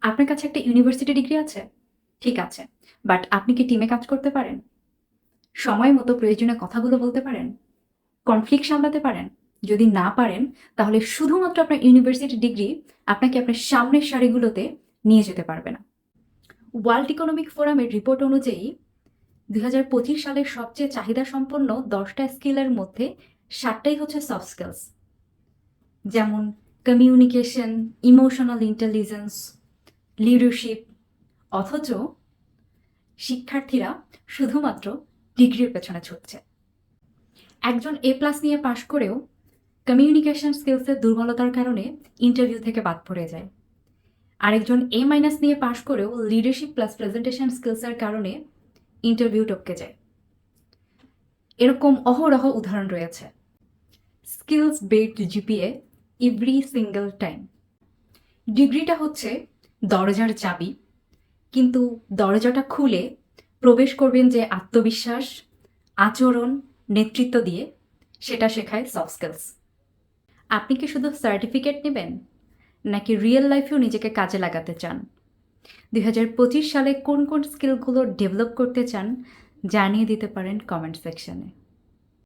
আপনার কাছে একটা ইউনিভার্সিটি ডিগ্রি আছে, ঠিক আছে, বাট আপনি কি টিমে কাজ করতে পারেন? সময় মতো প্রয়োজনীয় কথাগুলো বলতে পারেন? কনফ্লিক্ট সামলাতে পারেন? যদি না পারেন, তাহলে শুধুমাত্র আপনার ইউনিভার্সিটি ডিগ্রি আপনাকে আপনার সামনের সারিগুলোতে নিয়ে যেতে পারবে না। ওয়ার্ল্ড ইকোনমিক ফোরামের রিপোর্ট অনুযায়ী 2025 সালের সবচেয়ে চাহিদা সম্পন্ন 10টা স্কিলের মধ্যে 7টাই হচ্ছে সফট স্কিলস, যেমন কমিউনিকেশন, ইমোশনাল ইন্টেলিজেন্স, লিডারশিপ। অথচ শিক্ষার্থীরা শুধুমাত্র ডিগ্রির পেছনে ছুটছে। একজন A+ নিয়ে পাশ করেও কমিউনিকেশন স্কিলসের দুর্বলতার কারণে ইন্টারভিউ থেকে বাদ পড়ে যায়। আরেকজন A- নিয়ে পাশ করেও লিডারশিপ প্লাস প্রেজেন্টেশন স্কিলসের কারণে ইন্টারভিউ টপকে যায়। এরকম অহরহ উদাহরণ রয়েছে। Skills based GPA every single time. ডিগ্রিটা হচ্ছে দরজার চাবি, কিন্তু দরজাটা খুলে প্রবেশ করবেন যে আত্মবিশ্বাস, আচরণ, নেতৃত্ব দিয়ে, সেটা শেখায় সফট স্কিলস। আপনি কি শুধু সার্টিফিকেট নেবেন, নাকি রিয়েল লাইফেও নিজেকে কাজে লাগাতে চান? 2025 সালে কোন কোন স্কিলগুলো ডেভেলপ করতে চান জানিয়ে দিতে পারেন কমেন্ট সেকশনে।